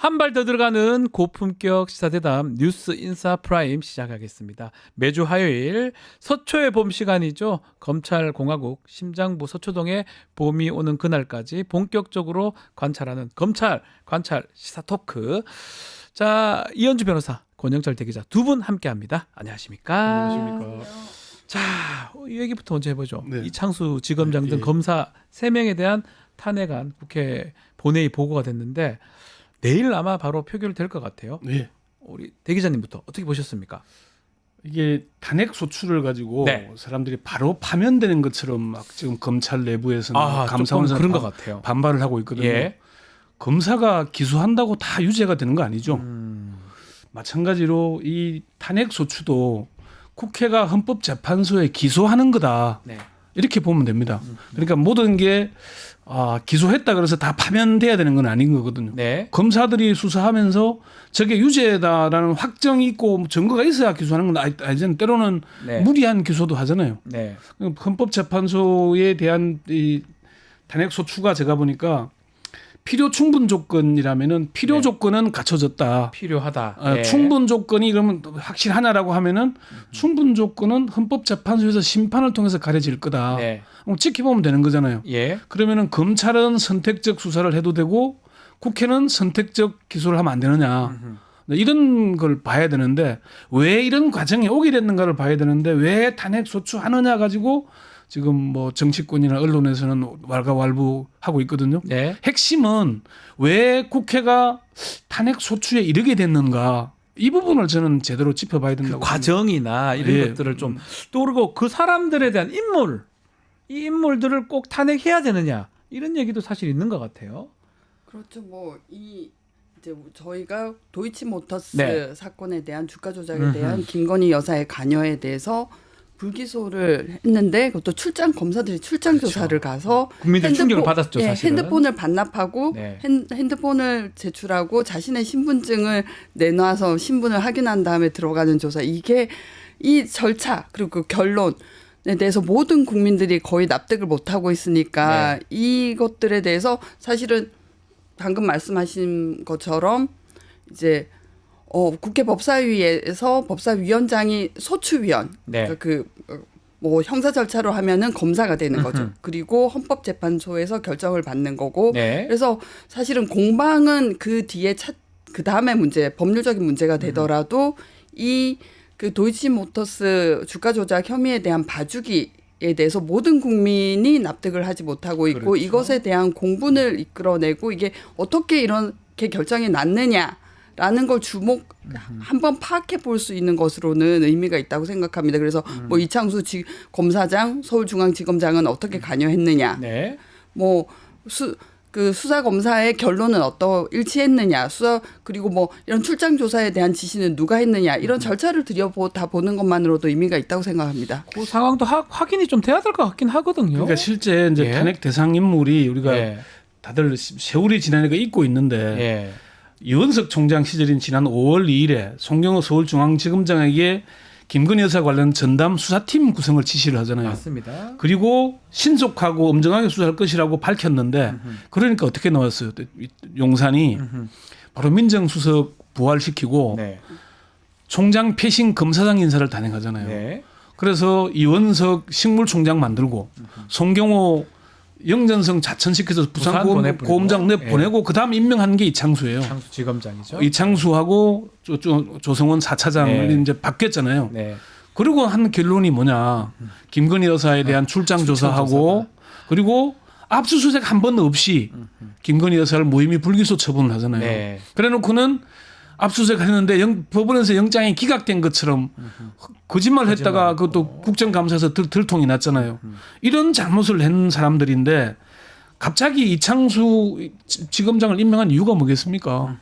한 발 더 들어가는 고품격 시사대담 뉴스 인사 프라임 시작하겠습니다. 매주 화요일 서초의 봄 시간이죠. 검찰공화국 심장부 서초동에 봄이 오는 그날까지 본격적으로 관찰하는 검찰 관찰 시사 토크. 자, 이현주 변호사, 권영철 대기자 두 분 함께합니다. 안녕하십니까? 안녕하십니까. 자, 이 얘기부터 먼저 해보죠. 네. 이창수 지검장 등 예. 검사 3명에 대한 탄핵안 국회 본회의 보고가 됐는데 내일 아마 바로 표결될 것 같아요. 네. 우리 대 기자님부터 어떻게 보셨습니까? 이게 탄핵 소추를 가지고 네. 사람들이 바로 파면되는 것처럼 막 지금 검찰 내부에서는 조금 감사원에서 그런 것 같아요. 반발을 하고 있거든요. 예. 검사가 기소한다고 다 유죄가 되는 거 아니죠. 음. 마찬가지로 이 탄핵 소추도 국회가 헌법재판소에 기소하는 거다. 네. 이렇게 보면 됩니다. 그러니까 모든 게 기소했다 그래서 다 파면돼야 되는 건 아닌 거거든요. 네. 검사들이 수사하면서 저게 유죄다라는 확정이 있고 증거가 있어야 기소하는 건 아니잖아요. 때로는 네. 무리한 기소도 하잖아요. 네. 헌법재판소에 대한 이 탄핵 소추가 제가 보니까 필요 충분 조건이라면은 필요 네. 조건은 갖춰졌다. 필요하다. 네. 충분 조건이 그러면 확실하냐라고 하면은 충분 조건은 헌법재판소에서 심판을 통해서 가려질 거다. 네. 그럼 지켜보면 되는 거잖아요. 예. 그러면은 검찰은 선택적 수사를 해도 되고 국회는 선택적 기소를 하면 안 되느냐. 이런 걸 봐야 되는데 왜 이런 과정이 오게 됐는가를 봐야 되는데 왜 탄핵 소추하느냐 가지고 지금 뭐 정치권이나 언론에서는 왈가왈부하고 있거든요. 네. 핵심은 왜 국회가 탄핵 소추에 이르게 됐는가 이 부분을 저는 제대로 짚어봐야 그 된다고 과정이나 이런 예. 것들을 좀 떠오르고 그 사람들에 대한 인물, 이 인물들을 꼭 탄핵해야 되느냐 이런 얘기도 사실 있는 것 같아요. 그렇죠. 뭐 이제 저희가 도이치모터스 네. 사건에 대한 주가 조작에 대한 김건희 여사의 관여에 대해서 불기소를 했는데 그것도 출장 검사들이 출장 그렇죠. 조사를 가서 국민들 충격을 받았죠, 예, 사실은. 핸드폰을 반납하고 네. 핸드폰을 제출하고 자신의 신분증을 내놔서 신분을 확인한 다음에 들어가는 조사. 이게 이 절차 그리고 그 결론에 대해서 모든 국민들이 거의 납득을 못하고 있으니까 네. 이것들에 대해서 사실은 방금 말씀하신 것처럼 이제 국회 법사위에서 법사위원장이 소추위원 네. 뭐 형사 절차로 하면은 검사가 되는 거죠. 그리고 헌법재판소에서 결정을 받는 거고. 네. 그래서 사실은 공방은 그 뒤에 그 다음에 문제 법률적인 문제가 되더라도 이 그 도이치모터스 주가 조작 혐의에 대한 봐주기에 대해서 모든 국민이 납득을 하지 못하고 있고 그렇죠. 이것에 대한 공분을 이끌어내고 이게 어떻게 이렇게 결정이 났느냐라는 걸 한번 파악해 볼 수 있는 것으로는 의미가 있다고 생각합니다. 그래서 뭐 이창수 검사장, 서울중앙지검장은 어떻게 관여했느냐, 네. 뭐 수사 검사의 결론은 일치했느냐, 그리고 뭐 이런 출장 조사에 대한 지시는 누가 했느냐 이런 절차를 들여다 보는 것만으로도 의미가 있다고 생각합니다. 그 상황도 확인이 좀 돼야 될 것 같긴 하거든요. 그러니까 실제 이제 예. 탄핵 대상 인물이 우리가 예. 다들 세월이 지나니까 잊고 있는데 예. 이원석 총장 시절인 지난 5월 2일에 송경호 서울중앙지검장에게 김건희 여사 관련 전담 수사팀 구성을 지시를 하잖아요. 맞습니다. 그리고 신속하고 엄정하게 수사할 것이라고 밝혔는데 그러니까 어떻게 나왔어요? 용산이 바로 민정수석 부활시키고 네. 총장 패싱 검사장 인사를 단행하잖아요. 네. 그래서 이원석 식물총장 만들고 송경호 영전성 자천시켜서 부산 부산고검장 보내버리고. 보내고 그다음 임명한 게 이창수예요. 창수 지검장이죠. 이창수하고 조성원 4차장을 네. 이제 바뀌었잖아요. 네. 그리고 한 결론이 뭐냐. 김건희 여사에 대한 출장 조사하고 그리고 압수수색 한 번 없이 김건희 여사를 무혐의 불기소 처분을 하잖아요. 네. 그래 놓고는 압수수색 했는데 법원에서 영장이 기각된 것처럼 거짓말을 했다가 그것도 국정감사에서 들통이 났잖아요. 이런 잘못을 한 사람들인데 갑자기 이창수 지검장을 임명한 이유가 뭐겠습니까?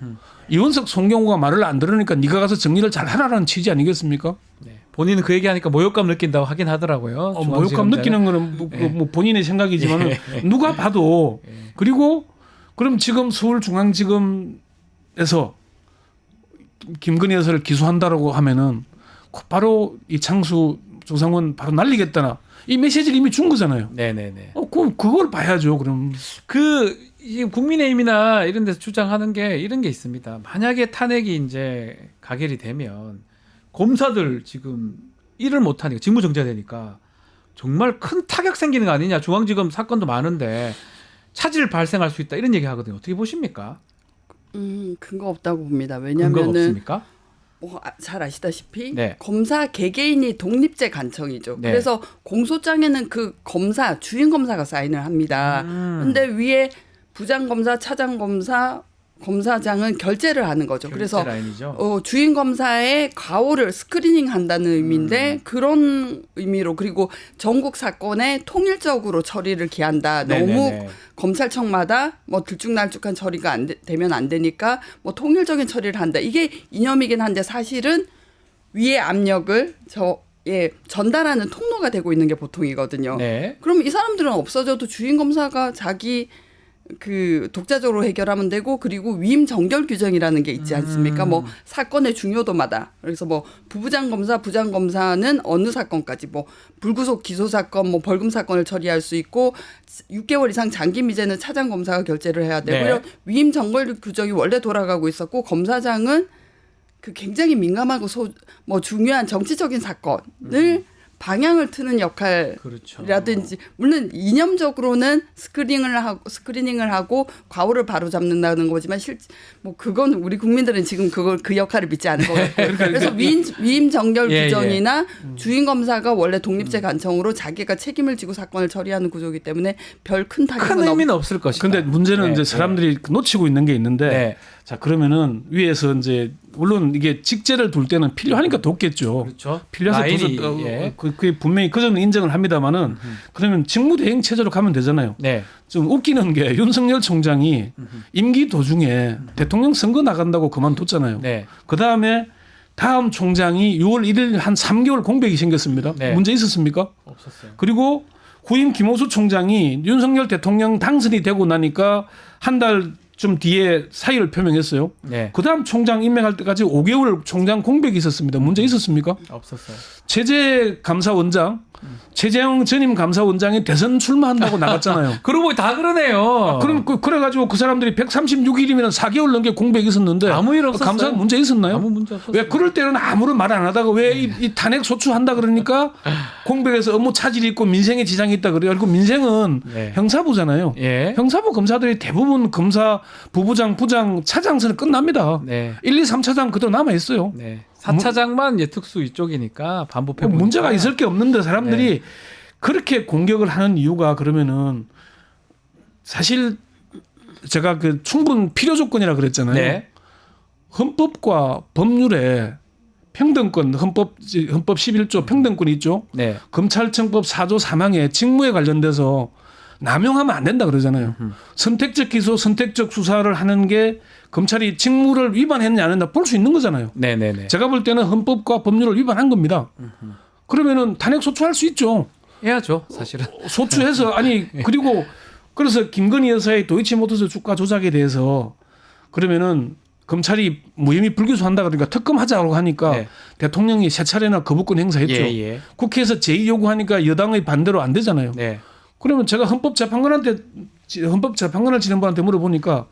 이원석 송경호가 말을 안 들으니까 네가 가서 정리를 잘 하라는 취지 아니겠습니까? 네. 본인은 그 얘기하니까 모욕감 느낀다고 하긴 하더라고요. 모욕감 느끼는 거는 뭐 본인의 생각이지만 누가 봐도 그리고 그럼 지금 서울중앙지검에서 김건희 여사를 기소한다라고 하면은 바로 이창수 조상원 바로 날리겠다나 이 메시지를 이미 준 거잖아요. 네네네. 그럼 그걸 봐야죠. 그럼 이 국민의힘이나 이런 데서 주장하는 게 이런 게 있습니다. 만약에 탄핵이 이제 가결이 되면 검사들 지금 일을 못 하니까 직무정지되니까 정말 큰 타격 생기는 거 아니냐. 중앙지검 사건도 많은데 차질 발생할 수 있다 이런 얘기 하거든요. 어떻게 보십니까? 근거 없다고 봅니다. 근거가 왜냐하면은 없습니까? 잘 아시다시피 네. 검사 개개인이 독립제 간청이죠. 네. 그래서 공소장에는 그 검사 주임 검사가 사인을 합니다. 근데 위에 부장 검사, 차장 검사, 검사장은 결재를 하는 거죠. 그래서 라인이죠. 주임 검사의 과오를 스크리닝 한다는 의미인데 그런 의미로 그리고 전국 사건에 통일적으로 처리를 기한다. 너무 네네네. 검찰청마다 뭐 들쭉날쭉한 처리가 되면 안 되니까 뭐 통일적인 처리를 한다. 이게 이념이긴 한데 사실은 위의 압력을 전달하는 통로가 되고 있는 게 보통이거든요. 네. 그럼 이 사람들은 없어져도 주임 검사가 자기 그 독자적으로 해결하면 되고 그리고 위임 정결 규정이라는 게 있지 않습니까? 뭐 사건의 중요도마다 그래서 뭐 부부장 검사, 부장 검사는 어느 사건까지 뭐 불구속 기소 사건, 뭐 벌금 사건을 처리할 수 있고 6개월 이상 장기 미제는 차장 검사가 결재를 해야 되고 네. 이런 위임 정결 규정이 원래 돌아가고 있었고 검사장은 그 굉장히 민감하고 뭐 중요한 정치적인 사건을 방향을 트는 역할이라든지 그렇죠. 물론 이념적으로는 스크리닝을 하고 과오를 바로잡는다는 거지만 뭐 그건 우리 국민들은 지금 그 역할을 믿지 않을 것 같아요. 그래서 위임 정결 예, 규정이나 주임 검사가 원래 독립제 간청으로 자기가 책임을 지고 사건을 처리하는 구조이기 때문에 별 큰 큰 타격은 의미는 없을 것이다. 근데 문제는 네, 이제 사람들이 놓치고 있는 게 있는데 네. 자 그러면은 위에서 이제 물론 이게 직제를 둘 때는 필요하니까 돕겠죠. 그렇죠. 필요해서 라인이, 둬서 예. 그게 분명히 그 점은 인정을 합니다만은 그러면 직무대행 체제로 가면 되잖아요. 네. 좀 웃기는 게 윤석열 총장이 임기 도중에 대통령 선거 나간다고 그만뒀잖아요. 네. 그 다음에 다음 총장이 6월 1일 한 3개월 공백이 생겼습니다. 네. 문제 있었습니까? 없었어요. 그리고 후임 김호수 총장이 윤석열 대통령 당선이 되고 나니까 한 달 좀 뒤에 사의를 표명했어요. 네. 그다음 총장 임명할 때까지 5개월 총장 공백이 있었습니다. 문제 있었습니까? 없었어요. 최재 감사원장, 최재형 전임 감사원장이 대선 출마한다고 나갔잖아요. 그러고 보니 다 그러네요. 그럼 그래가지고 그 사람들이 136일이면 4개월 넘게 공백이 있었는데 아무 일 없었어요. 감사 문제 있었나요? 아무 문제 없었어요. 왜 그럴 때는 아무런 말 안 하다가 왜 이 탄핵 소추한다 그러니까 공백에서 업무 차질이 있고 민생에 지장이 있다 그래요. 그리고 민생은 네. 형사부잖아요. 예. 형사부 검사들이 대부분 검사 부부장, 부장, 차장선은 끝납니다. 네. 1, 2, 3차장 그대로 남아 있어요. 네. 4차장만 이제 특수 이쪽이니까 반복해 보니까 문제가 있을 게 없는데 사람들이 그렇게 공격을 하는 이유가 그러면은 사실 제가 그 충분 필요 조건이라 그랬잖아요. 네. 헌법과 법률에 평등권 헌법 11조 평등권이 있죠. 네. 검찰청법 4조 3항에 직무에 관련돼서 남용하면 안 된다 그러잖아요. 선택적 기소, 선택적 수사를 하는 게 검찰이 직무를 위반했느냐 안 했느냐 볼 수 있는 거잖아요. 네네네. 제가 볼 때는 헌법과 법률을 위반한 겁니다. 그러면은 탄핵 소추할 수 있죠. 해야죠, 사실은. 소추해서 아니 그리고 그래서 김건희 여사의 도이치모터스 주가 조작에 대해서 그러면은 검찰이 무혐의 불기소한다 그러니까 특검하자고 하니까 네. 대통령이 세 차례나 거부권 행사했죠. 예. 국회에서 제의 요구하니까 여당의 반대로 안 되잖아요. 네. 그러면 제가 헌법재판관을 지낸 분한테 물어보니까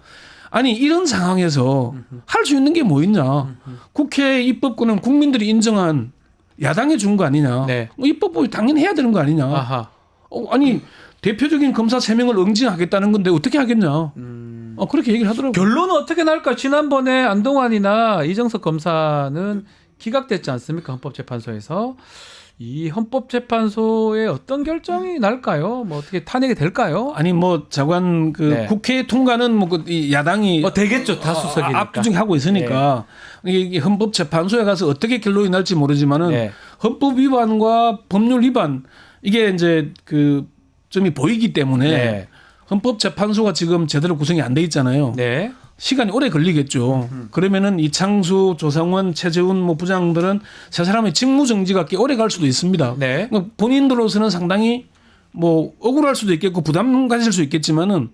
아니 이런 상황에서 할 수 있는 게 뭐 있냐. 국회 입법권은 국민들이 인정한 야당이 준 거 아니냐. 네. 입법부 당연히 해야 되는 거 아니냐. 아하. 아니 대표적인 검사 3명을 응징하겠다는 건데 어떻게 하겠냐. 그렇게 얘기를 하더라고요. 결론은 어떻게 날까? 지난번에 안동환이나 이정석 검사는 기각됐지 않습니까? 헌법재판소에서. 이 헌법재판소의 어떤 결정이 날까요? 뭐 어떻게 탄핵이 될까요? 아니 뭐 장관 그 네. 국회 통과는 뭐 이 야당이 뭐 되겠죠, 다수석이니까. 압도적이 하고 있으니까 이게 헌법재판소에 가서 어떻게 결론이 날지 모르지만은 네. 헌법 위반과 법률 위반 이게 이제 그 점이 보이기 때문에 네. 헌법재판소가 지금 제대로 구성이 안 돼 있잖아요. 네. 시간이 오래 걸리겠죠. 그러면은 이창수, 조상원, 최재훈 뭐 부장들은 세 사람의 직무 정지가 꽤 오래 갈 수도 있습니다. 네. 그러니까 본인들로서는 상당히 뭐 억울할 수도 있겠고 부담 가질 수 있겠지만은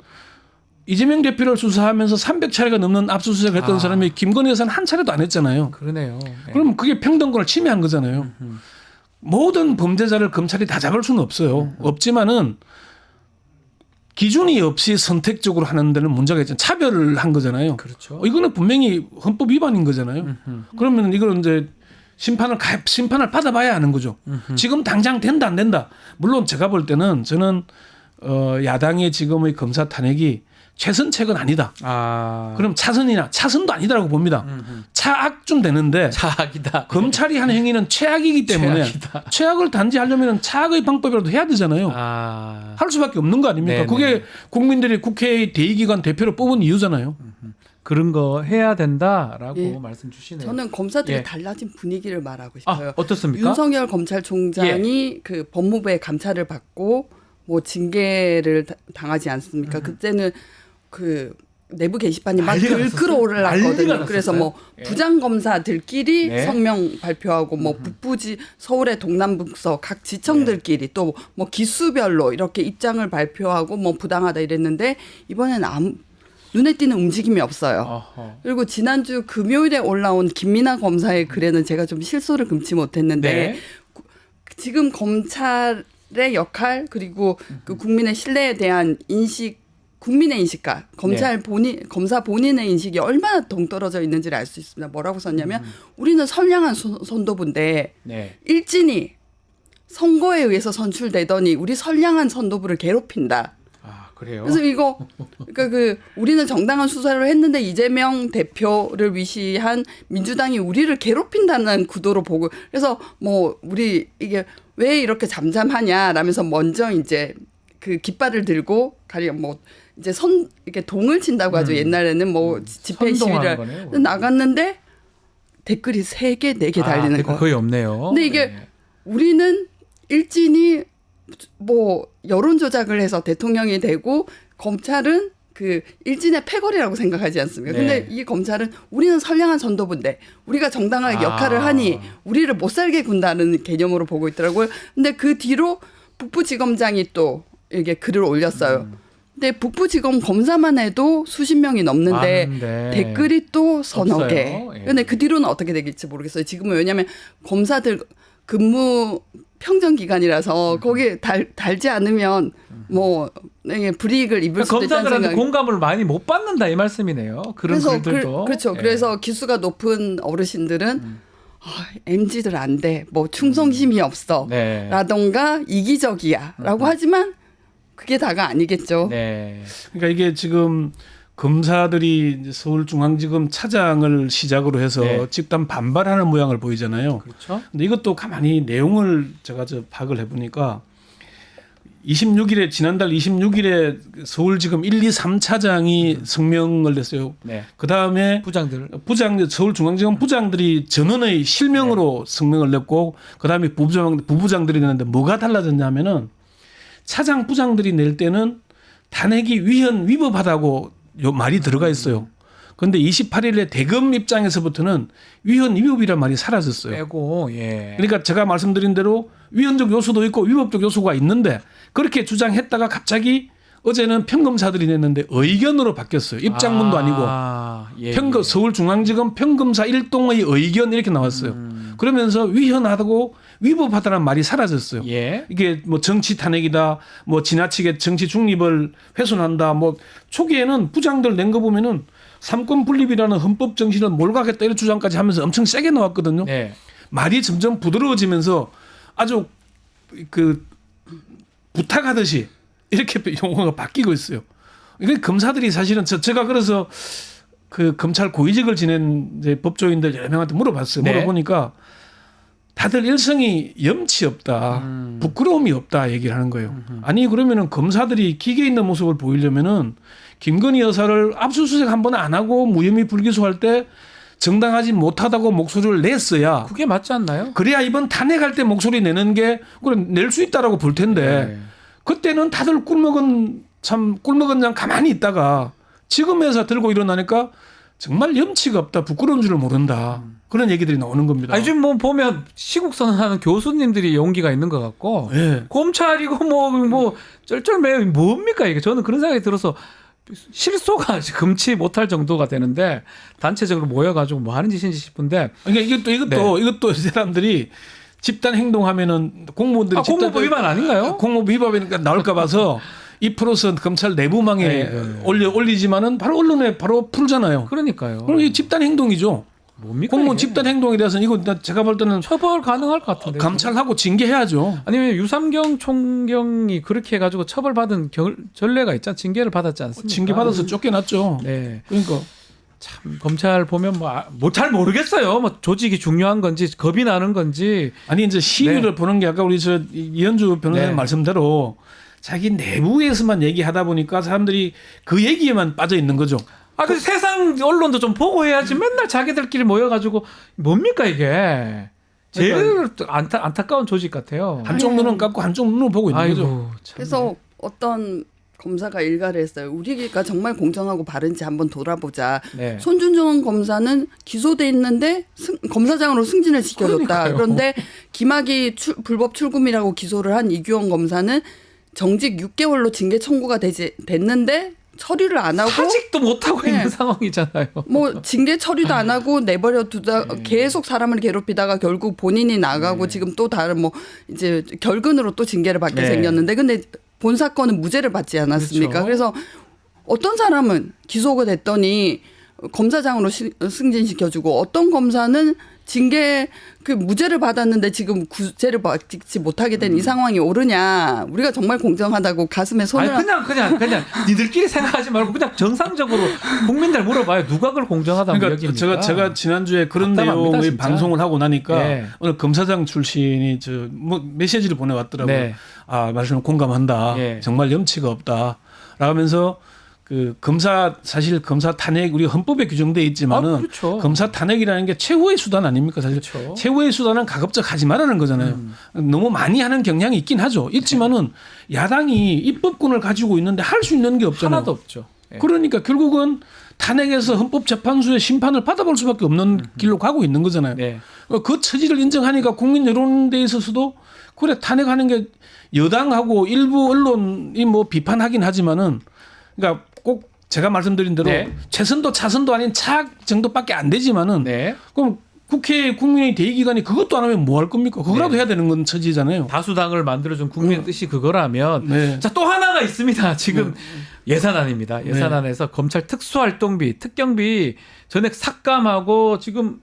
이재명 대표를 수사하면서 300차례가 넘는 압수수색을 했던 사람이 김건희 여사는 한 차례도 안 했잖아요. 그러네요. 네. 그럼 그게 평등권을 침해한 거잖아요. 모든 범죄자를 검찰이 다 잡을 수는 없어요. 없지만은 기준이 없이 선택적으로 하는 데는 문제가 있잖아요. 차별을 한 거잖아요. 그렇죠. 이거는 분명히 헌법 위반인 거잖아요. 그러면 이거는 이제 심판을 받아봐야 하는 거죠. 지금 당장 된다 안 된다. 물론 제가 볼 때는 저는 야당의 지금의 검사 탄핵이 최선책은 아니다. 아, 그럼 차선도 아니다라고 봅니다. 차악쯤 되는데 차악이다. 검찰이 하는 행위는 최악이기 때문에 최악이다. 최악을 단죄하려면 차악의 방법이라도 해야 되잖아요. 아, 할 수밖에 없는 거 아닙니까? 네네. 그게 국민들이 국회의 대의기관 대표로 뽑은 이유잖아요. 그런 거 해야 된다라고 예. 말씀 주시네요. 저는 검사들의 예. 달라진 분위기를 말하고 싶어요. 아, 어떻습니까? 윤석열 검찰총장이 예. 그 법무부의 감찰을 받고 뭐 징계를 당하지 않습니까? 그때는 그 내부 게시판이 막 난리가 들끓어 난리가 올랐거든요. 그래서 뭐 났었어요? 예. 부장 검사들끼리 네. 성명 발표하고 뭐 북부지 서울의 동남북서 각 지청들끼리 또 뭐 기수별로 이렇게 입장을 발표하고 뭐 부당하다 이랬는데 이번에는 눈에 띄는 움직임이 없어요. 어허. 그리고 지난주 금요일에 올라온 김민아 검사의 글에는 제가 좀 실소를 금치 못했는데 네. 지금 검찰의 역할 그리고 그 국민의 신뢰에 대한 인식, 국민의 인식과 검사 본인의 인식이 얼마나 동떨어져 있는지를 알 수 있습니다. 뭐라고 썼냐면 우리는 선량한 선도부인데 네. 일진이 선거에 의해서 선출되더니 우리 선량한 선도부를 괴롭힌다. 아, 그래요. 그래서 이거 그러니까 우리는 정당한 수사를 했는데 이재명 대표를 위시한 민주당이 우리를 괴롭힌다는 구도로 보고 그래서 뭐 우리 이게 왜 이렇게 잠잠하냐라면서 먼저 이제 그 깃발을 들고 가령 뭐 이제 이렇게 동을 친다고 하죠. 옛날에는 뭐 집회 선동하는 시위를 거네요. 나갔는데 댓글이 3개, 4개 달리는 댓글 거예요. 거의 없네요. 근데 이게 네. 우리는 일진이 뭐 여론 조작을 해서 대통령이 되고 검찰은 그 일진의 패거리라고 생각하지 않습니까? 근데 네. 이 검찰은 우리는 선량한 선도부인데 우리가 정당하게 아. 역할을 하니 우리를 못 살게 군다는 개념으로 보고 있더라고요. 근데 그 뒤로 북부지검장이 또 이렇게 글을 올렸어요. 근데 북부지검 검사만 해도 수십 명이 넘는데 많은데. 댓글이 또 서너 개. 없어요. 예. 근데 그 뒤로는 어떻게 되겠지 모르겠어요. 지금은 왜냐하면 검사들 근무 평정 기간이라서 거기에 달지 않으면 뭐 불이익을 입을 수도 있다는 검사들한테 생각이. 공감을 많이 못 받는다 이 말씀이네요. 그런 그래서 글들도. 그렇죠. 예. 그래서 기수가 높은 어르신들은 MZ들 안 돼. 뭐 충성심이 없어. 네. 라던가 이기적이야라고 하지만 그게 다가 아니겠죠. 네. 그러니까 이게 지금 검사들이 이제 서울중앙지검 차장을 시작으로 해서 네. 집단 반발하는 모양을 보이잖아요. 그렇죠. 근데 이것도 가만히 내용을 제가 파악을 해보니까 26일에 지난달 26일에 서울지검 1, 2, 3차장이 성명을 냈어요. 네. 그 다음에 부장들. 서울중앙지검 부장들이 전원의 실명으로 성명을 냈고 그 다음에 부부장들이 냈는데 뭐가 달라졌냐면은 차장 부장들이 낼 때는 탄핵이 위헌위법하다고 요 말이 들어가 있어요. 그런데 28일에 대검 입장에서부터는 위헌위법이란 말이 사라졌어요. 빼고 예. 그러니까 제가 말씀드린 대로 위헌적 요소도 있고 위법적 요소가 있는데 그렇게 주장했다가 갑자기 어제는 평검사들이 냈는데 의견으로 바뀌었어요. 입장문도 아니고 예, 서울중앙지검 평검사 일동의 의견 이렇게 나왔어요. 그러면서 위헌하다고 위법하다는 말이 사라졌어요. 예. 이게 뭐 정치 탄핵이다, 뭐 지나치게 정치 중립을 훼손한다. 뭐 초기에는 부장들 낸 거 보면은 삼권 분립이라는 헌법 정신을 몰각했다 이런 주장까지 하면서 엄청 세게 나왔거든요. 네. 말이 점점 부드러워지면서 아주 그 부탁하듯이 이렇게 용어가 바뀌고 있어요. 이게 검사들이 사실은 제가 그래서 그 검찰 고위직을 지낸 이제 법조인들 여러 명한테 물어봤어요. 네. 물어보니까 다들 일성이 염치 없다, 부끄러움이 없다 얘기를 하는 거예요. 아니 그러면은 검사들이 기계 있는 모습을 보이려면은 김건희 여사를 압수수색 한 번 안 하고 무혐의 불기소할 때 정당하지 못하다고 목소리를 냈어야. 그게 맞지 않나요? 그래야 이번 탄핵할 때 목소리 내는 게 그럼 낼 수 있다라고 볼 텐데 네. 그때는 다들 꿀먹은 양 가만히 있다가 지금에서 들고 일어나니까 정말 염치가 없다, 부끄러운 줄을 모른다. 그런 얘기들이 나오는 겁니다. 아니 지금 뭐 보면 시국 선언하는 교수님들이 용기가 있는 것 같고 예. 검찰이고 뭐 쩔쩔매 뭡니까 이게 저는 그런 생각이 들어서 실소가 금치 못할 정도가 되는데 단체적으로 모여가지고 뭐 하는 짓인지 싶은데 그러니까 이것도 이 사람들이 집단 행동하면은 공무원들이 공무법 위반 아닌가요? 공무법 위반이니까 나올까 봐서 2% 검찰 내부망에 올리지만은 바로 언론에 바로 풀잖아요. 그러니까요. 그럼 이 집단 행동이죠. 뭡니까? 공무원 이게? 집단 행동에 대해서는 이거 제가 볼 때는 처벌 가능할 것 같은데. 감찰하고 징계해야죠. 아니면 유삼경 총경이 그렇게 해가지고 처벌받은 전례가 있잖아. 징계를 받았지 않습니까? 징계 받아서 쫓겨났죠. 네. 그러니까 참 검찰 보면 뭐 잘 모르겠어요. 뭐 조직이 중요한 건지 겁이 나는 건지. 아니 이제 시위를 보는 게 아까 우리 저 이현주 변호사님 네. 말씀대로 자기 내부에서만 얘기하다 보니까 사람들이 그 얘기에만 빠져 있는 거죠. 근데 세상 언론도 좀 보고 해야지. 맨날 자기들끼리 모여가지고 뭡니까 이게. 제일 안타까운 조직 같아요. 한쪽 눈은 감고 한쪽 눈을 보고 있는 거죠. 아이고, 참. 그래서 어떤 검사가 일가를 했어요. 우리가 정말 공정하고 바른지 한번 돌아보자. 네. 손준정 검사는 기소돼 있는데 검사장으로 승진을 시켜줬다. 그러니까요. 그런데 김학의 불법 출금이라고 기소를 한 이규원 검사는 정직 6개월로 징계 청구가 됐는데 처리를 안 하고 아직도 못 하고 네. 있는 상황이잖아요. 뭐 징계 처리도 안 하고 내버려 두다 계속 사람을 괴롭히다가 결국 본인이 나가고 지금 또 다른 뭐 이제 결근으로 또 징계를 받게 네. 생겼는데 근데 본 사건은 무죄를 받지 않았습니까? 그렇죠. 그래서 어떤 사람은 기소가 됐더니 검사장으로 승진시켜주고 어떤 검사는 징계 그 무죄를 받았는데 지금 구제를 받지 못하게 된 이 상황이 옳으냐? 우리가 정말 공정하다고 가슴에 손을 그냥 니들끼리 생각하지 말고 그냥 정상적으로 국민들 물어봐요. 누가 그걸 공정하다고 그러니까 여깁니까? 제가 지난주에 그런 답답합니다, 내용의 진짜. 방송을 하고 나니까 네. 오늘 검사장 출신이 뭐 메시지를 보내왔더라고요. 네. 말씀 공감한다. 네. 정말 염치가 없다. 라면서 그 사실 검사 탄핵 우리 헌법에 규정돼 있지만은 그렇죠. 검사 탄핵이라는 게 최후의 수단 아닙니까? 사실 그렇죠. 최후의 수단은 가급적 하지 말라는 거잖아요. 너무 많이 하는 경향이 있긴 하죠. 있지만은 야당이 입법권을 가지고 있는데 할 수 있는 게 없잖아요. 하나도 없죠. 네. 그러니까 결국은 탄핵에서 헌법재판소의 심판을 받아볼 수밖에 없는 길로 가고 있는 거잖아요. 네. 그 처지를 인정하니까 국민 여론에 있어서도 그래 탄핵하는 게 여당하고 일부 언론이 뭐 비판하긴 하지만은 그러니까 꼭 제가 말씀드린 대로 네. 최선도 차선도 아닌 차악 정도밖에 안 되지만은 네. 그럼 국회 국민의 대의기관이 그것도 안 하면 뭐 할 겁니까? 그거라도 네. 해야 되는 건 처지잖아요. 다수당을 만들어준 국민의 뜻이 그거라면 네. 자, 또 하나가 있습니다. 지금 예산안입니다. 예산안에서 검찰 특수활동비, 특경비 전액 삭감하고 지금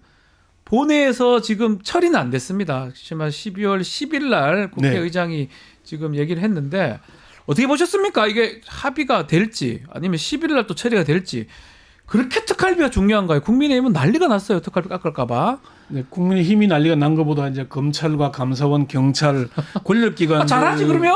본회에서 지금 처리는 안 됐습니다. 하지만 12월 10일 날 국회의장이 지금 얘기를 했는데 어떻게 보셨습니까? 이게 합의가 될지 아니면 10일 날 또 처리가 될지. 그렇게 특활비가 중요한가요? 국민의힘은 난리가 났어요. 특활비 깎을까 봐. 네, 국민의힘이 난리가 난 것보다 이제 검찰과 감사원, 경찰, 권력기관 잘하지 그러면.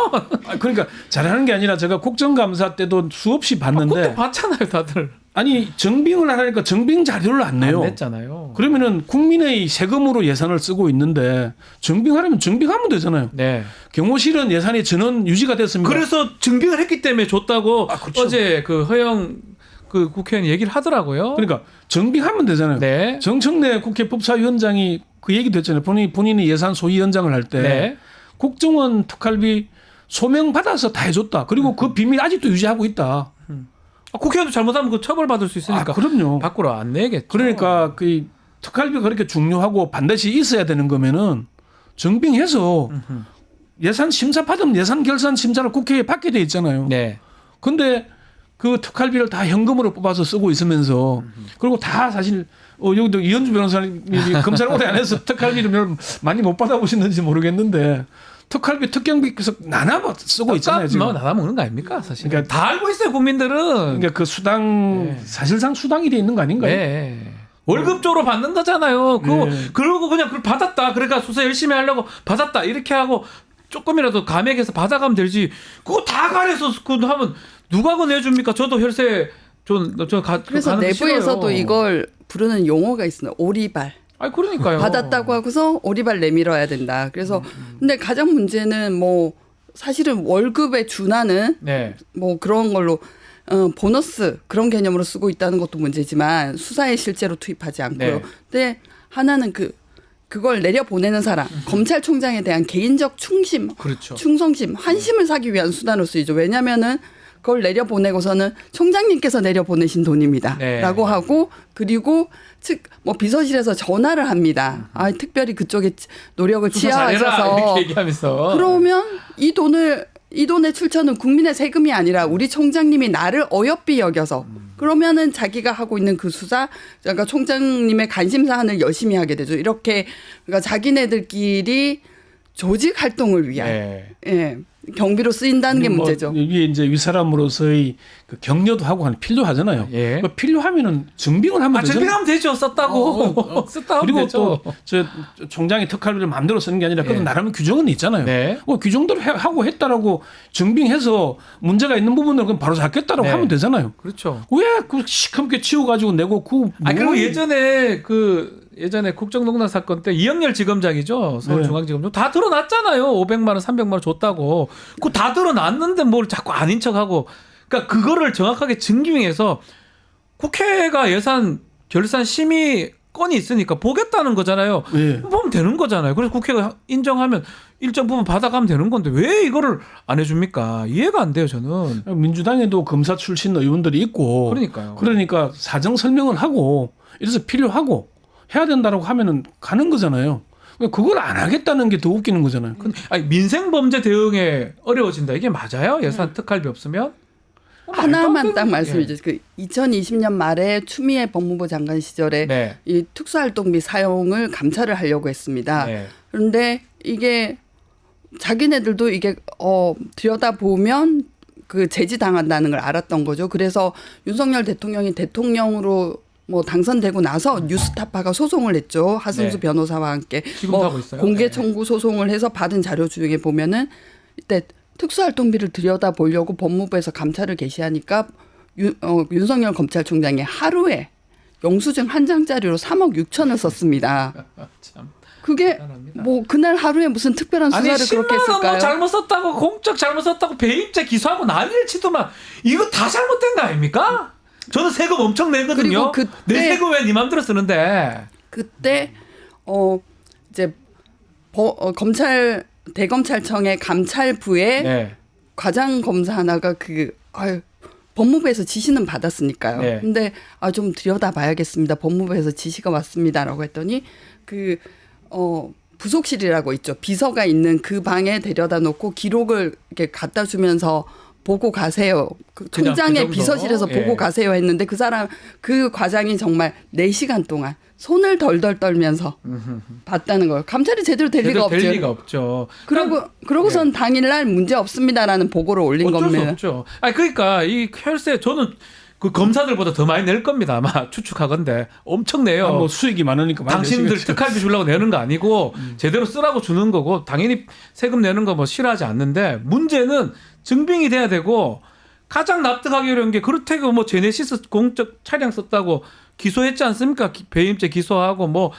그러니까 잘하는 게 아니라 제가 국정감사 때도 수없이 봤는데 그것도 봤잖아요, 다들. 아니 정빙을 하니까 정빙 자료를 안 내요. 안 냈잖아요. 그러면은 국민의 세금으로 예산을 쓰고 있는데 정빙하려면 정빙하면 되잖아요. 네. 경호실은 예산이 전원 유지가 됐습니다. 그래서 증빙을 했기 때문에 줬다고 그렇죠. 어제 그 허영 그 국회의원이 얘기를 하더라고요. 그러니까 정빙하면 되잖아요. 네. 정청래 국회 법사위원장이 그 얘기도 했잖아요. 본인이 예산 소위원장을 할 때 네. 국정원 특활비 소명 받아서 다 해줬다. 그리고 그 비밀 아직도 유지하고 있다. 국회의원도 잘못하면 그 처벌받을 수 있으니까 그럼요. 밖으로 안 내겠죠. 그러니까 그 특활비가 그렇게 중요하고 반드시 있어야 되는 거면은 정빙해서 예산 심사 받으면 예산 결산 심사를 국회에 받게 돼 있잖아요. 네. 근데 그 특활비를 다 현금으로 뽑아서 쓰고 있으면서 그리고 다 사실 여기도 이현주 변호사님이 검사를 오래 안 해서 특활비를 별로 많이 못 받아보셨는지 모르겠는데 특활비 특경비 계속 나눠 쓰고 있잖아요. 지금. 뭐 나눠 먹는 거 아닙니까 사실. 그러니까 다 알고 있어요 국민들은. 그러니까 그 수당 사실상 수당이 돼 있는 거 아닌가요? 네. 월급조로 받는 거잖아요. 그거 네. 그러고 그냥 그걸 받았다. 그러니까 수사 열심히 하려고 받았다. 이렇게 하고 조금이라도 감액해서 받아가면 되지. 그거 다 가려서 그거 하면 누가 그거 내줍니까? 저도 혈세 그래서 가는 거 내부에서도 싫어요. 이걸 부르는 용어가 있어요. 오리발. 아니 그러니까요. 받았다고 하고서 오리발 내밀어야 된다. 그래서 근데 가장 문제는 뭐 사실은 월급에 준하는 네. 뭐 그런 걸로 보너스 그런 개념으로 쓰고 있다는 것도 문제지만 수사에 실제로 투입하지 않고요. 네. 근데 하나는 그걸 내려 보내는 사람, 검찰총장에 대한 개인적 충심, 그렇죠. 충성심, 환심을 사기 위한 수단으로 쓰이죠. 왜냐하면은 그걸 내려보내고서는 총장님께서 내려보내신 돈입니다. 네. 라고 하고 그리고 즉 뭐 비서실에서 전화를 합니다. 아, 특별히 그쪽에 노력을 수사 잘해라 취하셔서 이렇게 얘기하면서 그러면 이 돈의 출처는 국민의 세금이 아니라 우리 총장님이 나를 어여삐 여겨서 그러면은 자기가 하고 있는 그 수사 그러니까 총장님의 관심 사안을 열심히 하게 되죠. 이렇게 그러니까 자기네들끼리 조직 활동을 위한 예, 경비로 쓰인다는 게 문제죠. 이게 이제 윗사람으로서의 그 격려도 하고 하는 필요하잖아요. 예. 그 필요하면은 증빙을 하면 되잖아요. 증빙하면 되죠. 썼다고. 썼다고 그리고 되죠. 또 저 총장이 특활비를 마음대로 쓰는 게 아니라 그것도 예. 나름 규정은 있잖아요. 네. 규정대로 하고 했다라고 증빙해서 문제가 있는 부분을 그럼 바로 잡겠다라고 네. 하면 되잖아요. 그렇죠. 왜 그 시커멓게 치워가지고 내고 그리고 예전에 국정농단 사건 때 이영렬 지검장이죠. 서울중앙지검장 다 드러났잖아요. 500만 원, 300만 원 줬다고. 그거 다 드러났는데 뭘 자꾸 아닌 척하고. 그러니까 그거를 정확하게 증명해서 국회가 예산 결산 심의 건이 있으니까 보겠다는 거잖아요. 예. 보면 되는 거잖아요. 그래서 국회가 인정하면 일정 부분 받아가면 되는 건데 왜 이거를 안 해줍니까? 이해가 안 돼요, 저는. 민주당에도 검사 출신 의원들이 있고 그러니까요. 그러니까 사정 설명을 하고 이래서 필요하고 해야 된다라고 하면은 가는 거잖아요. 그걸 안 하겠다는 게 더 웃기는 거잖아요. 아니, 민생 범죄 대응에 어려워진다. 이게 맞아요? 예산 특활비 없으면? 하나만 딱 예. 말씀드리죠. 그 2020년 말에 추미애 법무부 장관 시절에 네. 이 특수활동비 사용을 감찰을 하려고 했습니다. 네. 그런데 이게 자기네들도 이게 들여다보면 그 제지당한다는 걸 알았던 거죠. 그래서 윤석열 대통령이 대통령으로 뭐 당선되고 나서 뉴스타파가 소송을 했죠. 하승수 네. 변호사와 함께 지금도 하고 있어요. 공개 네. 청구 소송을 해서 받은 자료 중에 보면은 이때 특수활동비를 들여다보려고 법무부에서 감찰을 개시하니까 윤석열 검찰총장이 하루에 영수증 한 장짜리로 3억 6천을 썼습니다. 참. 그게 대단합니다. 뭐 그날 하루에 무슨 특별한 아니 수사를 그렇게 10만 원 했을까요? 뭐 잘못 썼다고 공적 잘못 썼다고 배임죄 기소하고 난리를 치더만 이거 다 잘못된 거 아닙니까? 저는 세금 엄청 내거든요. 그리고 그때- 내 세금 왜 네 맘대로 쓰는데? 그때 이제 검찰 대검찰청의 감찰부에 네. 과장 검사 하나가 법무부에서 지시는 받았으니까요. 네. 근데 좀 들여다봐야겠습니다. 법무부에서 지시가 왔습니다라고 했더니 부속실이라고 있죠. 비서가 있는 그 방에 데려다 놓고 기록을 이렇게 갖다 주면서 보고 가세요. 그 그냥 총장의 그 정도? 비서실에서 예. 보고 가세요 했는데 그 과장이 정말 4시간 동안 손을 덜덜 떨면서 봤다는 거예요. 감찰이 제대로 될 리가 없죠. 될 리가 없죠. 그러고선 당일날 문제 없습니다라는 보고를 올린 어쩔 겁니다. 수 없죠. 아니 그러니까 이 혈세 저는 그 검사들보다 더 많이 낼 겁니다. 아마 추측하건데 엄청 내요. 뭐 수익이 많으니까 많이 당신들 내시겠죠. 특활비 주려고 내는 거 아니고 제대로 쓰라고 주는 거고 당연히 세금 내는 거 뭐 싫어하지 않는데 문제는 증빙이 돼야 되고 가장 납득하기 어려운 게 그렇다고 뭐 제네시스 공적 차량 썼다고 기소했지 않습니까? 배임죄 기소하고 뭐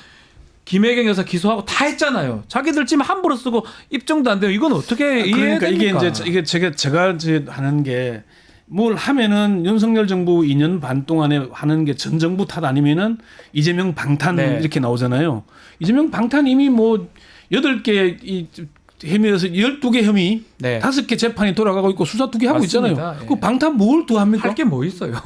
김혜경 여사 기소하고 다 했잖아요. 자기들 지금 함부로 쓰고 입증도 안 돼요. 이건 어떻게 이해해야 그러니까 됩니까? 이게 제가 이제 하는 게 뭘 하면은 윤석열 정부 2년 반 동안에 하는 게 전 정부 탓 아니면은 이재명 방탄 네. 이렇게 나오잖아요. 이재명 방탄 이미 뭐 8개 이 혐의에서 12개 혐의 네. 5개 재판이 돌아가고 있고 수사 2개 하고 맞습니다. 있잖아요. 예. 그 방탄 뭘 더 합니까? 할 게 뭐 있어요?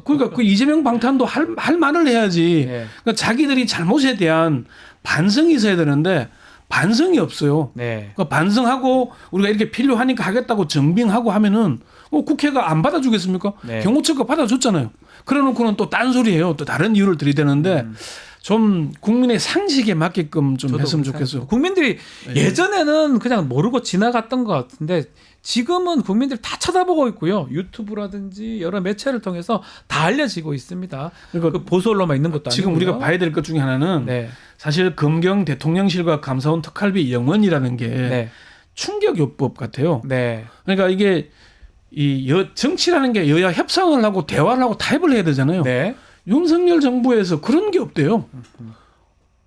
그러니까 그 이재명 방탄도 할 말을 해야지. 네. 그러니까 자기들이 잘못에 대한 반성이 있어야 되는데 반성이 없어요. 네. 그러니까 반성하고 우리가 이렇게 필요하니까 하겠다고 증빙하고 하면은 국회가 안 받아주겠습니까? 네. 경호처가 받아줬잖아요. 그래놓고는 또 딴소리예요. 또 다른 이유를 들이대는데 좀 국민의 상식에 맞게끔 좀 저도 했으면 그렇게 좋겠어요. 생각해요. 국민들이 예전에는 그냥 모르고 지나갔던 것 같은데 지금은 국민들이 다 쳐다보고 있고요. 유튜브라든지 여러 매체를 통해서 다 알려지고 있습니다. 그러니까 그 보수 언론만 있는 것도 지금 아니고요. 우리가 봐야 될 것 중에 하나는 네. 사실 검경 대통령실과 감사원 특활비 영원이라는 게 네. 충격요법 같아요. 네. 그러니까 이게 정치라는 게 여야 협상을 하고 대화를 하고 타협을 해야 되잖아요. 네. 윤석열 정부에서 그런 게 없대요.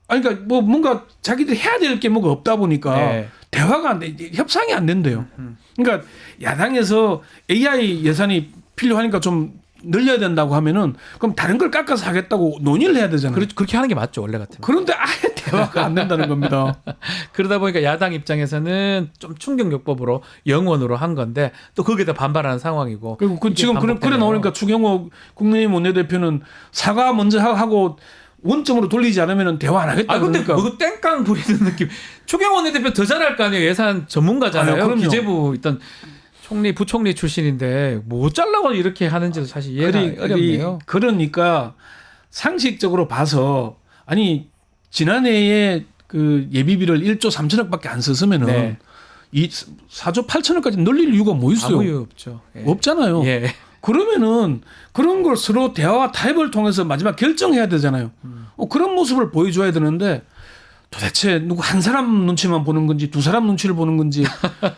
아니, 그러니까 뭐 뭔가 자기들이 해야 될 게 뭐가 없다 보니까 네. 대화가 안 돼, 협상이 안 된대요. 그러니까 야당에서 AI 예산이 필요하니까 좀 늘려야 된다고 하면은 그럼 다른 걸 깎아서 하겠다고 논의를 해야 되잖아요. 그렇게 하는 게 맞죠, 원래 같으면. 그런데 아예 대화가 안 된다는 겁니다. 그러다 보니까 야당 입장에서는 좀 충격요법으로 영원으로 한 건데 또 거기에다 반발하는 상황이고. 그리고 이게 지금 그래 반복되네요. 나오니까 추경호 국민의힘 원내대표는 사과 먼저 하고 원점으로 돌리지 않으면 대화 안 하겠다. 아 근데 그러니까. 뭐 땡깡 부리는 느낌. 추경호 원내대표 더 잘할 거 아니에요. 예산 전문가잖아요. 그럼요. 기재부 있던 총리 부총리 출신인데 뭐 잘라고 이렇게 하는지도 사실 이해가 어렵네요. 그러니까 상식적으로 봐서 아니 지난해에 그 예비비를 1조 3천억밖에 안 썼으면은 네. 이 4조 8천억까지 늘릴 이유가 뭐 있어요? 아무 이유 없죠. 예. 없잖아요. 예. 그러면은 그런 걸 서로 대화와 타협을 통해서 마지막 결정해야 되잖아요. 그런 모습을 보여줘야 되는데 도대체 누구 한 사람 눈치만 보는 건지 두 사람 눈치를 보는 건지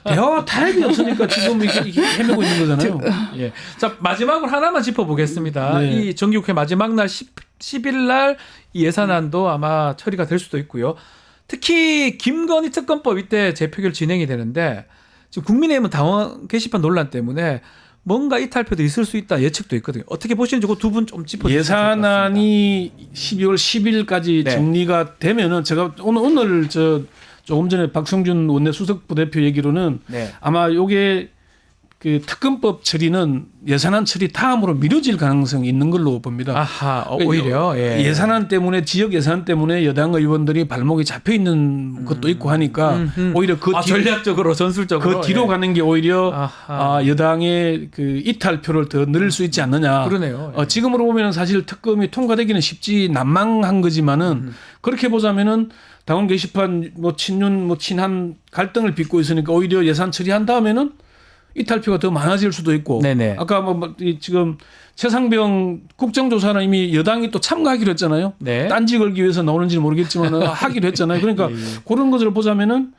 대화와 타협이 없으니까 지금 이렇게 헤매고 있는 거잖아요. 예. 자, 마지막으로 하나만 짚어보겠습니다. 네. 이 정기국회 마지막 날 10일 날 이 예산안도 아마 처리가 될 수도 있고요. 특히 김건희 특검법 이때 재표결 진행이 되는데 지금 국민의힘은 당원 게시판 논란 때문에 뭔가 이탈표도 있을 수 있다 예측도 있거든요. 어떻게 보시는지 그 두 분 좀 짚어주시면 예산안이 12월 10일까지 네. 정리가 되면은 제가 오늘 조금 전에 박성준 원내수석 부대표 얘기로는 네. 아마 요게 그 특검법 처리는 예산안 처리 다음으로 미뤄질 가능성이 있는 걸로 봅니다. 아하, 오히려 예. 예산안 때문에 지역 예산 때문에 여당 의원들이 발목이 잡혀 있는 것도 있고 하니까 오히려 그 전략적으로 전술적으로 그 뒤로 예. 가는 게 오히려 아하. 여당의 그 이탈표를 더 늘릴 수 있지 않느냐. 그러네요. 예. 지금으로 보면 사실 특검이 통과되기는 쉽지 난망한 거지만은 그렇게 보자면은 당원 게시판 뭐 친윤 뭐 친한 갈등을 빚고 있으니까 오히려 예산 처리한 다음에는 이탈표가 더 많아질 수도 있고. 네네. 아까 지금 최상병 국정조사는 이미 여당이 또 참가하기로 했잖아요. 네. 딴지 걸기 위해서 나오는지는 모르겠지만 하기로 했잖아요. 그러니까 그런 것을 보자면은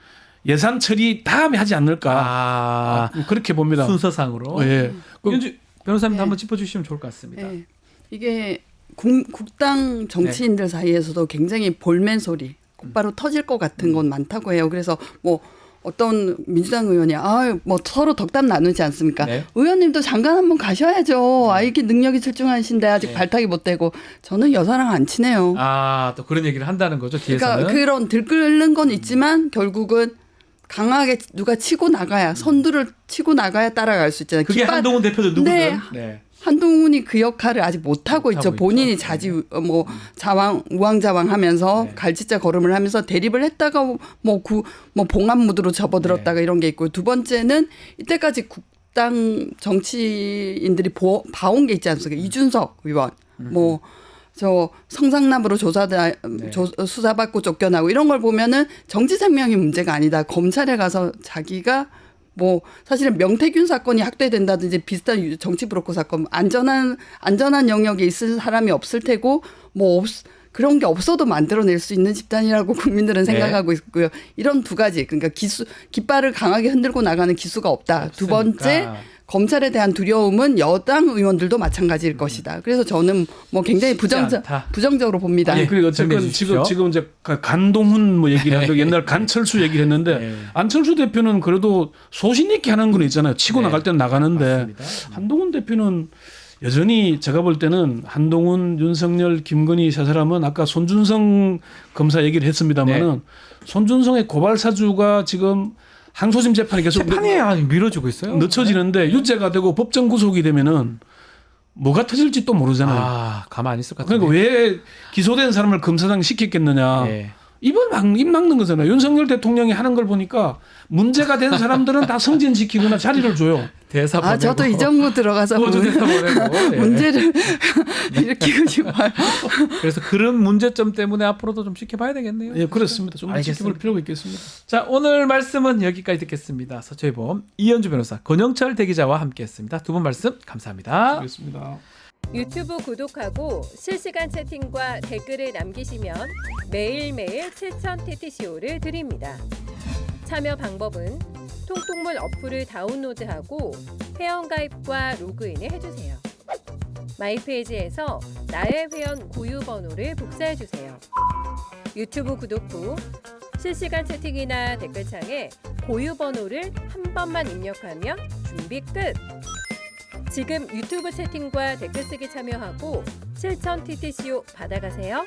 예산 처리 다음에 하지 않을까. 그렇게 봅니다. 순서상으로. 예. 윤주 변호사님 네. 한번 짚어주시면 좋을 것 같습니다. 예. 이게 국당 정치인들 사이에서도 굉장히 볼멘 소리 곧바로 터질 것 같은 건 많다고 해요. 그래서 뭐 어떤 민주당 의원이 뭐 서로 덕담 나누지 않습니까? 네. 의원님도 장관 한번 가셔야죠. 이게 능력이 출중하신데 아직 발탁이 못 되고 저는 여사랑 안 친해요. 또 그런 얘기를 한다는 거죠. 뒤에서는. 그러니까 그런 들끓는 건 있지만 결국은 강하게 누가 치고 나가야 선두를 치고 나가야 따라갈 수 있잖아요. 그게 한동훈 대표도 누구든. 네. 네. 한동훈이 그 역할을 아직 못하고 있죠. 본인이 우왕좌왕하면서 네. 갈짓자 걸음을 하면서 대립을 했다가 뭐 봉합무드로 접어들었다가 네. 이런 게 있고 두 번째는 이때까지 국당 정치인들이 봐온 게 있지 않습니까? 이준석 의원 저 성상남으로 수사받고 쫓겨나고 이런 걸 보면은 정치 생명이 문제가 아니다. 검찰에 가서 자기가 사실은 명태균 사건이 확대된다든지 비슷한 정치 브로커 사건 안전한 영역에 있을 사람이 없을 테고 그런 게 없어도 만들어낼 수 있는 집단이라고 국민들은 생각하고 있고요. 이런 두 가지 그러니까 깃발을 강하게 흔들고 나가는 기수가 없다. 없으니까. 두 번째 검찰에 대한 두려움은 여당 의원들도 마찬가지일 것이다. 그래서 저는 굉장히 부정적으로 봅니다. 예, 그리고 어쨌든 지금 이제 간동훈 얘기를 하고 옛날 간철수 얘기를 했는데 네. 안철수 대표는 그래도 소신 있게 하는 건 있잖아요. 치고 나갈 때는 나가는데 맞습니다. 한동훈 대표는 여전히 제가 볼 때는 한동훈, 윤석열, 김건희 세 사람은 아까 손준성 검사 얘기를 했습니다마는 손준성의 고발 사주가 지금 항소심 재판이 계속 미뤄지고 있어요. 늦춰지는데 유죄가 되고 법정 구속이 되면은 뭐가 터질지 또 모르잖아요. 가만히 있을 것 같아요. 그러니까 왜 기소된 사람을 검사장 시켰겠느냐. 네. 입 막는 거잖아요. 윤석열 대통령이 하는 걸 보니까 문제가 된 사람들은 다 승진시키거나 자리를 줘요. 대사 보내고. 저도 이 정부 들어가서 대사 보내고. 네. 문제를 일으키고 싶어요. 그래서 그런 문제점 때문에 앞으로도 좀 지켜봐야 되겠네요. 예, 그렇습니다. 좀 알겠습니다. 지켜볼 필요가 있겠습니다. 자, 오늘 말씀은 여기까지 듣겠습니다. 서초의범 이현주 변호사, 권영철 대기자와 함께했습니다. 두 분 말씀 감사합니다. 알겠습니다. 유튜브 구독하고 실시간 채팅과 댓글을 남기시면 매일매일 실천 TTCO를 드립니다. 참여 방법은 통통물 어플을 다운로드하고 회원가입과 로그인을 해주세요. 마이페이지에서 나의 회원 고유 번호를 복사해주세요. 유튜브 구독 후 실시간 채팅이나 댓글창에 고유 번호를 한 번만 입력하면 준비 끝! 지금 유튜브 채팅과 댓글 쓰기 참여하고 실천 TTCO 받아가세요.